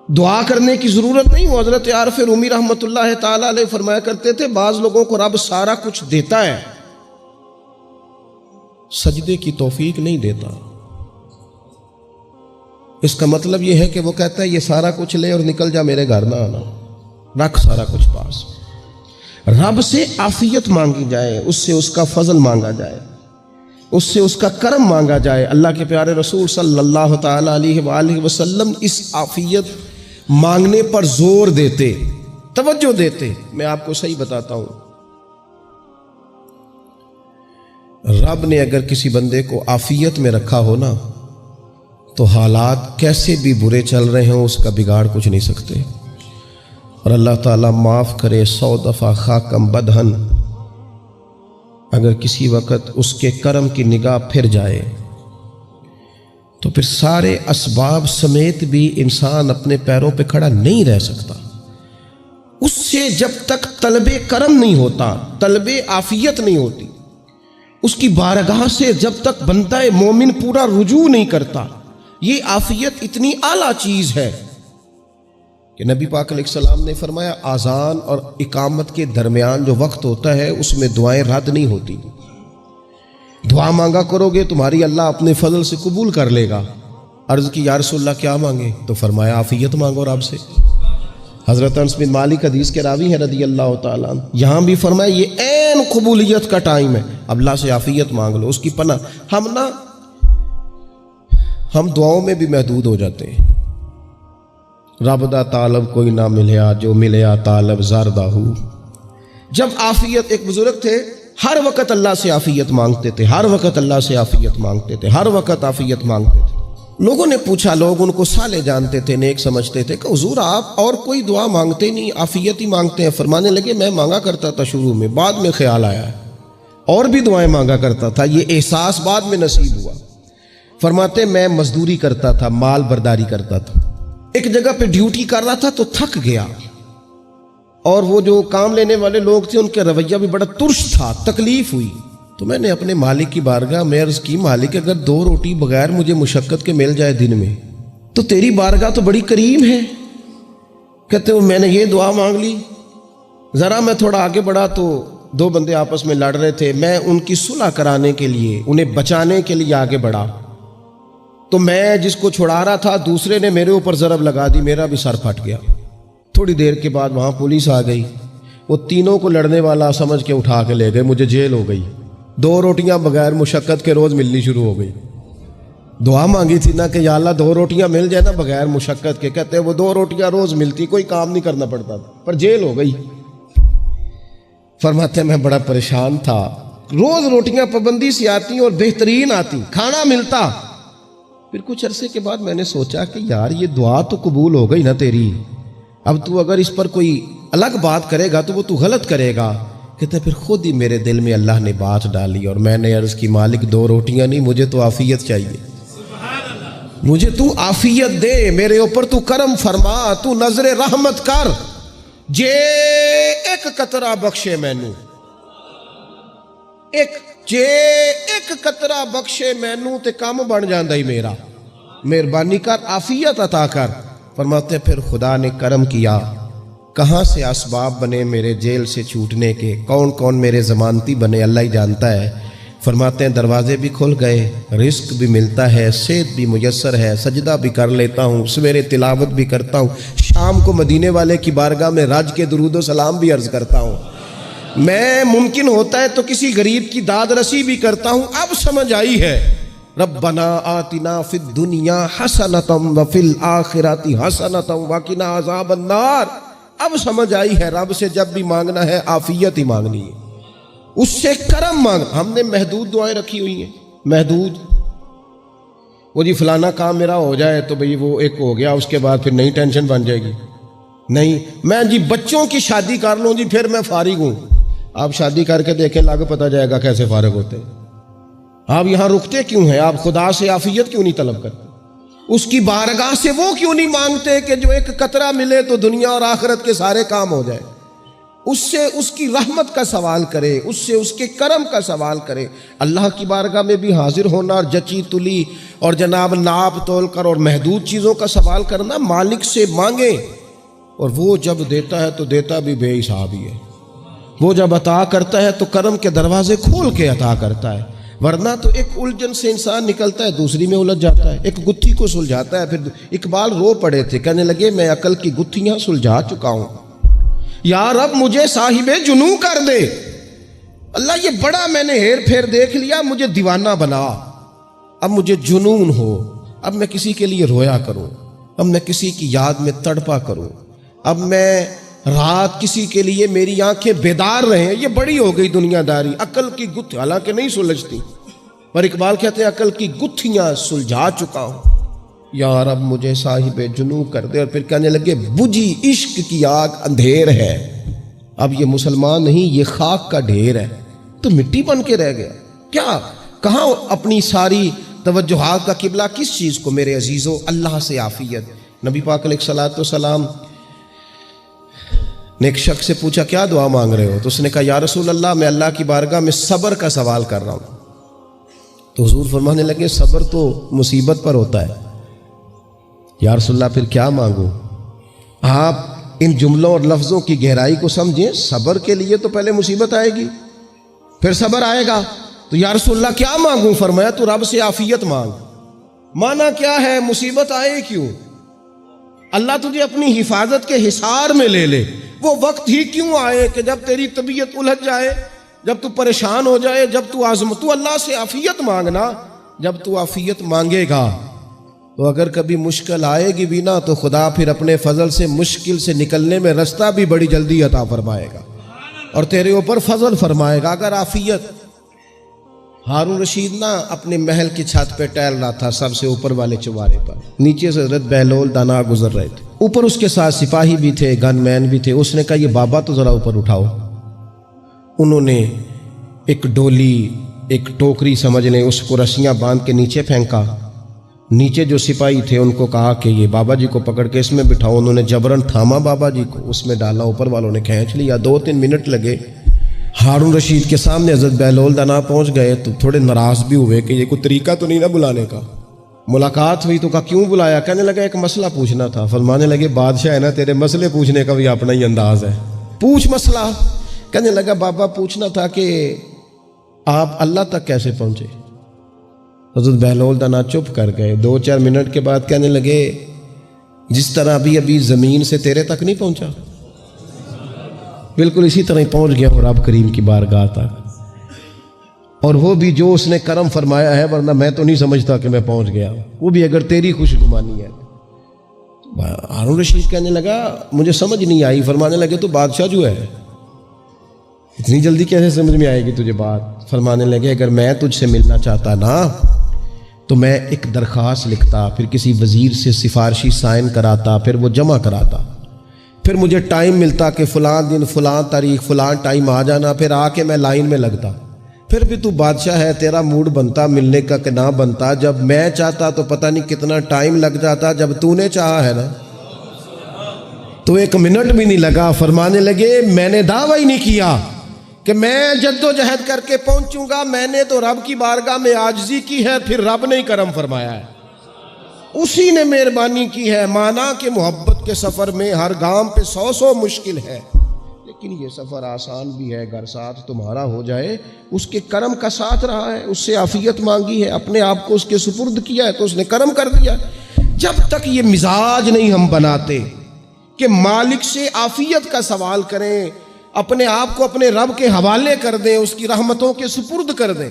دعا کرنے کی ضرورت نہیں۔ وہ حضرت عارف رومی رحمۃ اللہ تعالی علیہ فرمایا کرتے تھے بعض لوگوں کو رب سارا کچھ دیتا ہے، سجدے کی توفیق نہیں دیتا۔ اس کا مطلب یہ ہے کہ وہ کہتا ہے یہ سارا کچھ لے اور نکل جا، میرے گھر نہ آنا، رکھ سارا کچھ پاس۔ رب سے عافیت مانگی جائے، اس سے اس کا فضل مانگا جائے، اس سے اس کا کرم مانگا جائے۔ اللہ کے پیارے رسول صلی اللہ تعالی علیہ وآلہ وسلم اس عافیت مانگنے پر زور دیتے، توجہ دیتے۔ میں آپ کو صحیح بتاتا ہوں، رب نے اگر کسی بندے کو عافیت میں رکھا ہو نا تو حالات کیسے بھی برے چل رہے ہوں اس کا بگاڑ کچھ نہیں سکتے۔ اور اللہ تعالیٰ معاف کرے 100 دفعہ خاکم بدہن، اگر کسی وقت اس کے کرم کی نگاہ پھر جائے تو پھر سارے اسباب سمیت بھی انسان اپنے پیروں پہ کھڑا نہیں رہ سکتا۔ اس سے جب تک طلب کرم نہیں ہوتا، طلب عافیت نہیں ہوتی، اس کی بارگاہ سے جب تک بندہ مومن پورا رجوع نہیں کرتا، یہ عافیت اتنی اعلیٰ چیز ہے کہ نبی پاک علیہ السلام نے فرمایا اذان اور اقامت کے درمیان جو وقت ہوتا ہے اس میں دعائیں رد نہیں ہوتی۔ دعا مانگا کرو گے تمہاری اللہ اپنے فضل سے قبول کر لے گا۔ عرض کی یا رسول اللہ کیا مانگے؟ تو فرمایا عافیت مانگو رب سے۔ حضرت انس بن مالک حدیث کے راوی ہیں رضی اللہ تعالیٰ عنہ، یہاں بھی فرمایا یہ عین قبولیت کا ٹائم ہے، اب اللہ سے عافیت مانگ لو، اس کی پناہ۔ ہم دعاؤں میں بھی محدود ہو جاتے ہیں۔ رب دا طالب کوئی نہ ملیا، جو ملیا طالب زردہ ہو۔ جب عافیت، ایک بزرگ تھے ہر وقت اللہ سے عافیت مانگتے تھے، ہر وقت اللہ سے عافیت مانگتے تھے، ہر وقت عافیت مانگتے تھے۔ لوگوں نے پوچھا، لوگ ان کو صالح جانتے تھے، نیک سمجھتے تھے کہ حضور آپ اور کوئی دعا مانگتے نہیں، عافیت ہی مانگتے ہیں۔ فرمانے لگے میں مانگا کرتا تھا شروع میں، بعد میں خیال آیا ہے اور بھی دعائیں مانگا کرتا تھا، یہ احساس بعد میں نصیب ہوا۔ فرماتے میں مزدوری کرتا تھا، مال برداری کرتا تھا، ایک جگہ پہ ڈیوٹی کر رہا تھا تو تھک گیا، اور وہ جو کام لینے والے لوگ تھے ان کے رویہ بھی بڑا ترش تھا، تکلیف ہوئی۔ تو میں نے اپنے مالک کی بارگاہ میں عرض کی مالک اگر 2 روٹی بغیر مجھے مشقت کے مل جائے دن میں تو تیری بارگاہ تو بڑی کریم ہے۔ کہتے ہیں میں نے یہ دعا مانگ لی، ذرا میں تھوڑا آگے بڑھا تو 2 بندے آپس میں لڑ رہے تھے، میں ان کی صلح کرانے کے لیے، انہیں بچانے کے لیے آگے بڑھا، تو میں جس کو چھڑا رہا تھا دوسرے نے میرے اوپر ضرب لگا دی، میرا بھی سر پھٹ گیا۔ تھوڑی دیر کے بعد وہاں پولیس آ گئی، وہ تینوں کو لڑنے والا سمجھ کے اٹھا کے لے گئے، مجھے جیل ہو گئی۔ 2 روٹیاں بغیر مشقت کے روز ملنی شروع ہو گئی۔ دعا مانگی تھی نا کہ یا اللہ 2 روٹیاں مل جائے نا بغیر مشقت کے، کہتے ہیں وہ 2 روٹیاں روز ملتی، کوئی کام نہیں کرنا پڑتا تھا، پر جیل ہو گئی۔ فرماتے ہیں میں بڑا پریشان تھا، روز روٹیاں پابندی سے آتی اور بہترین آتی، کھانا ملتا۔ پھر کچھ عرصے کے بعد میں نے سوچا کہ یار یہ دعا تو قبول ہو گئی نا تیری، اب تو اگر اس پر کوئی الگ بات کرے گا تو وہ تو غلط کرے گا۔ کہتے پھر خود ہی میرے دل میں اللہ نے بات ڈالی اور میں نے عرض کی مالک 2 روٹیاں نہیں، مجھے تو عافیت چاہیے، مجھے تو عافیت دے، میرے اوپر تو کرم فرما، تو نظر رحمت کر، جے ایک قطرہ بخشے مینوں، ایک قطرہ بخشے مینوں تے کام بن جاندا ہی میرا، مہربانی کر عافیت عطا کر۔ فرماتے پھر خدا نے کرم کیا، کہاں سے اسباب بنے میرے جیل سے چھوٹنے کے، کون کون میرے ضمانتی بنے اللہ ہی جانتا ہے۔ فرماتے ہیں دروازے بھی کھل گئے، رزق بھی ملتا ہے، صحت بھی میسر ہے، سجدہ بھی کر لیتا ہوں، سویرے تلاوت بھی کرتا ہوں، شام کو مدینے والے کی بارگاہ میں رج کے درود و سلام بھی عرض کرتا ہوں، میں ممکن ہوتا ہے تو کسی غریب کی داد رسی بھی کرتا ہوں۔ اب سمجھ آئی ہے ربنا آتنا فی الدنیا حسنۃ وفی الآخرۃ حسنۃ وقنا عذاب النار۔ اب سمجھ آئی ہے رب سے جب بھی مانگنا ہے عافیت ہی مانگنی ہے، اس سے کرم مانگ۔ ہم نے محدود دعائیں رکھی ہوئی ہیں، محدود، وہ جی فلانا کام میرا ہو جائے تو بھئی وہ ایک ہو گیا، اس کے بعد پھر نئی ٹینشن بن جائے گی، نہیں میں جی بچوں کی شادی کر لوں جی پھر میں فارغ ہوں۔ آپ شادی کر کے دیکھیں لاگ پتہ جائے گا کیسے فارغ ہوتے ہیں۔ آپ یہاں رکتے کیوں ہیں؟ آپ خدا سے عافیت کیوں نہیں طلب کرتے؟ اس کی بارگاہ سے وہ کیوں نہیں مانگتے کہ جو ایک قطرہ ملے تو دنیا اور آخرت کے سارے کام ہو جائے؟ اس سے اس کی رحمت کا سوال کرے، اس سے اس کے کرم کا سوال کرے۔ اللہ کی بارگاہ میں بھی حاضر ہونا اور جچی تلی اور جناب ناپ تول کر اور محدود چیزوں کا سوال کرنا، مالک سے مانگے، اور وہ جب دیتا ہے تو دیتا بھی بے حساب ہی ہے۔ وہ جب عطا کرتا ہے تو کرم کے دروازے کھول کے عطا کرتا ہے، ورنہ تو ایک الجھن سے انسان نکلتا ہے دوسری میں الجھ جاتا ہے، ایک گتھی کو سلجھاتا ہے۔ پھر اقبال رو پڑے تھے، کہنے لگے میں عقل کی گتھیاں سلجھا چکا ہوں، یا رب مجھے صاحب جنوں کر دے۔ اللہ یہ بڑا میں نے ہیر پھیر دیکھ لیا، مجھے دیوانہ بنا، اب مجھے جنون ہو، اب میں کسی کے لیے رویا کروں، اب میں کسی کی یاد میں تڑپا کروں، اب میں رات کسی کے لیے میری آنکھیں بیدار رہیں۔ یہ بڑی ہو گئی دنیا داری، عقل کی گتھی حالانکہ نہیں سلجھتی، پر اقبال کہتے ہیں عقل کی گتھیاں سلجھا چکا ہوں، یا رب مجھے صاحب جنوں کر دے۔ اور پھر کہنے لگے بجھی عشق کی آگ اندھیر ہے، اب یہ مسلمان نہیں، یہ خاک کا ڈھیر ہے، تو مٹی بن کے رہ گیا۔ کیا کہاں اپنی ساری توجہات کا قبلہ کس چیز کو میرے عزیزو؟ اللہ سے عافیت۔ نبی پاک علیہ الصلوۃ والسلام نے ایک شخص سے پوچھا کیا دعا مانگ رہے ہو؟ تو اس نے کہا یا رسول اللہ میں اللہ کی بارگاہ میں صبر کا سوال کر رہا ہوں۔ تو حضور فرمانے لگے صبر تو مصیبت پر ہوتا ہے۔ یا رسول اللہ پھر کیا مانگوں؟ آپ ان جملوں اور لفظوں کی گہرائی کو سمجھیں، صبر کے لیے تو پہلے مصیبت آئے گی، پھر صبر آئے گا۔ تو یا رسول اللہ کیا مانگوں؟ فرمایا تو رب سے عافیت مانگ۔ مانا کیا ہے؟ مصیبت آئے کیوں؟ اللہ تجھے اپنی حفاظت کے حصار میں لے لے، وہ وقت ہی کیوں آئے کہ جب تیری طبیعت الجھ جائے، جب تو پریشان ہو جائے، جب تو تو اللہ سے عافیت مانگنا۔ جب تو عافیت مانگے گا تو اگر کبھی مشکل آئے گی بھی نا، تو خدا پھر اپنے فضل سے مشکل سے نکلنے میں رستہ بھی بڑی جلدی عطا فرمائے گا اور تیرے اوپر فضل فرمائے گا۔ اگر عافیت، ہارون رشید نا اپنے محل کی چھت پہ ٹہل رہا تھا، سب سے اوپر والے چوارے پر، نیچے سے حضرت بہلول دانا گزر رہے تھے، اوپر اس کے ساتھ سپاہی بھی تھے، گن مین بھی تھے۔ اس نے کہا یہ بابا تو ذرا اوپر اٹھاؤ۔ انہوں نے ایک ڈولی، ایک ٹوکری سمجھ لیں، اس کو رسیاں باندھ کے نیچے پھینکا۔ نیچے جو سپاہی تھے ان کو کہا کہ یہ بابا جی کو پکڑ کے اس میں بٹھاؤ۔ انہوں نے جبرن تھاما بابا جی کو، اس میں ڈالا، اوپر والوں نے کھینچ لیا۔ 2-3 منٹ لگے۔ ہارون رشید کے سامنے حضرت بہلول دانا پہنچ گئے تو تھوڑے ناراض بھی ہوئے کہ یہ کوئی طریقہ تو نہیں نا بلانے کا۔ ملاقات ہوئی تو کہا کیوں بلایا؟ کہنے لگا ایک مسئلہ پوچھنا تھا۔ فرمانے لگے بادشاہ ہے نا، تیرے مسئلے پوچھنے کا بھی اپنا ہی انداز ہے، پوچھ مسئلہ۔ کہنے لگا بابا پوچھنا تھا کہ آپ اللہ تک کیسے پہنچے؟ حضرت بہلول دانا چپ کر گئے۔ 2-4 منٹ کے بعد کہنے لگے جس طرح ابھی زمین سے تیرے تک نہیں پہنچا، بالکل اسی طرح ہی پہنچ گیا ہوں رب کریم کی بارگاہ تک، اور وہ بھی جو اس نے کرم فرمایا ہے، ورنہ میں تو نہیں سمجھتا کہ میں پہنچ گیا، وہ بھی اگر تیری خوش گمانی ہے۔ ہارون رشید کہنے لگا مجھے سمجھ نہیں آئی۔ فرمانے لگے تو بادشاہ جو ہے اتنی جلدی کیسے سمجھ میں آئے گی تجھے بات؟ فرمانے لگے اگر میں تجھ سے ملنا چاہتا نا تو میں ایک درخواست لکھتا، پھر کسی وزیر سے سفارشی سائن کراتا، پھر وہ جمع کراتا، پھر مجھے ٹائم ملتا کہ فلاں دن فلاں تاریخ فلاں ٹائم آ جانا، پھر آ کے میں لائن میں لگتا، پھر بھی تو بادشاہ ہے، تیرا موڈ بنتا ملنے کا کہ نہ بنتا۔ جب میں چاہتا تو پتہ نہیں کتنا ٹائم لگ جاتا، جب تو نے چاہا ہے نا تو 1 منٹ بھی نہیں لگا۔ فرمانے لگے میں نے دعویٰ ہی نہیں کیا کہ میں جد و جہد کر کے پہنچوں گا، میں نے تو رب کی بارگاہ میں عاجزی کی ہے، پھر رب نے ہی کرم فرمایا ہے، اسی نے مہربانی کی ہے۔ مانا کہ محبت کے سفر میں ہر گام پہ 100 مشکل ہے، لیکن یہ سفر آسان بھی ہے اگر ساتھ تمہارا ہو جائے۔ اس کے کرم کا ساتھ رہا ہے، اس سے عافیت مانگی ہے، اپنے آپ کو اس کے سپرد کیا ہے تو اس نے کرم کر دیا۔ جب تک یہ مزاج نہیں ہم بناتے کہ مالک سے عافیت کا سوال کریں، اپنے آپ کو اپنے رب کے حوالے کر دیں، اس کی رحمتوں کے سپرد کر دیں،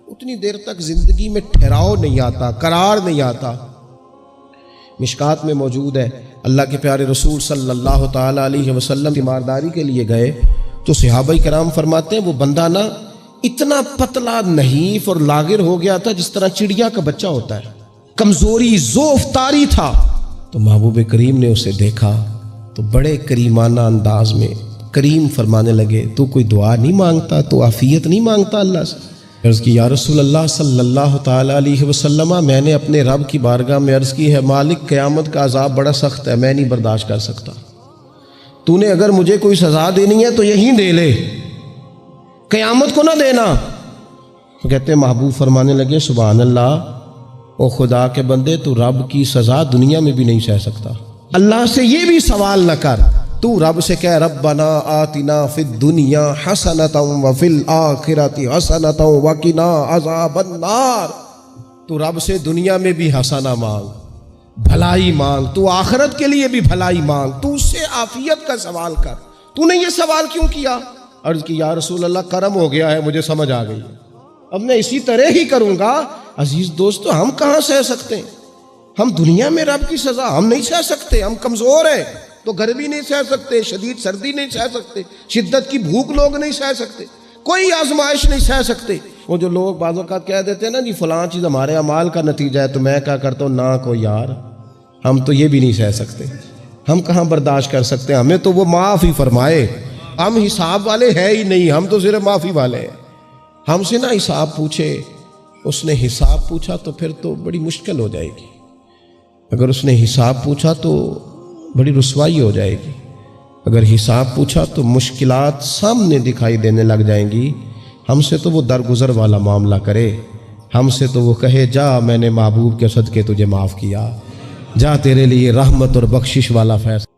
اتنی دیر تک زندگی میں ٹھہراؤ نہیں آتا، قرار نہیں آتا۔ مشکات میں موجود ہے، اللہ کے پیارے رسول صلی اللہ تعالیٰ علیہ وسلم تیمارداری کے لیے گئے تو صحابہ کرام فرماتے ہیں وہ بندہ نا اتنا پتلا نحیف اور لاغر ہو گیا تھا جس طرح چڑیا کا بچہ ہوتا ہے، کمزوری ضعف طاری تھا۔ تو محبوب کریم نے اسے دیکھا تو بڑے کریمانہ انداز میں کریم فرمانے لگے تو کوئی دعا نہیں مانگتا، تو عافیت نہیں مانگتا اللہ سے؟ عرض کی یا رسول اللہ صلی اللہ تعالیٰ علیہ وسلم، میں نے اپنے رب کی بارگاہ میں عرض کی ہے مالک قیامت کا عذاب بڑا سخت ہے، میں نہیں برداشت کر سکتا۔ تو نے اگر مجھے کوئی سزا دینی ہے تو یہیں دے لے، قیامت کو نہ دینا۔ تو کہتے ہیں محبوب فرمانے لگے سبحان اللہ، او خدا کے بندے تو رب کی سزا دنیا میں بھی نہیں سہ سکتا، اللہ سے یہ بھی سوال نہ کر، تو رب سے کہہ ربنا آتنا فی الدنیا حسنۃ وفی الآخرۃ حسنۃ وقنا عذاب النار۔ تو رب سے دنیا میں بھی حسنہ مانگ، بھلائی مانگ، تو آخرت کے لیے بھی بھلائی مانگ، تو اس سے عافیت کا سوال کر۔ تو نے یہ سوال کیوں کیا؟ عرض کی یا رسول اللہ کرم ہو گیا ہے، مجھے سمجھ آ گئی، اب میں اسی طرح ہی کروں گا۔ عزیز دوستو، ہم کہاں سہ سکتے ہیں؟ ہم دنیا میں رب کی سزا ہم نہیں سہ سکتے، ہم کمزور ہیں، تو گرمی نہیں سہ سکتے، شدید سردی نہیں سہ سکتے، شدت کی بھوک لوگ نہیں سہ سکتے، کوئی آزمائش نہیں سہ سکتے۔ وہ جو لوگ بعض اوقات کہہ دیتے ہیں نا جی فلاں چیز ہمارے اعمال کا نتیجہ ہے، تو میں کیا کرتا ہوں، نہ کو یار، ہم تو یہ بھی نہیں سہ سکتے، ہم کہاں برداشت کر سکتے ہیں، ہمیں تو وہ معاف ہی فرمائے، ہم حساب والے ہیں ہی نہیں، ہم تو صرف معافی والے ہیں۔ ہم سے نہ حساب پوچھے، اس نے حساب پوچھا تو پھر تو بڑی مشکل ہو جائے گی، اگر اس نے حساب پوچھا تو بڑی رسوائی ہو جائے گی، اگر حساب پوچھا تو مشکلات سامنے دکھائی دینے لگ جائیں گی۔ ہم سے تو وہ درگزر والا معاملہ کرے، ہم سے تو وہ کہے جا میں نے محبوب کے صدقے تجھے معاف کیا، جا تیرے لیے رحمت اور بخشش والا فیصلہ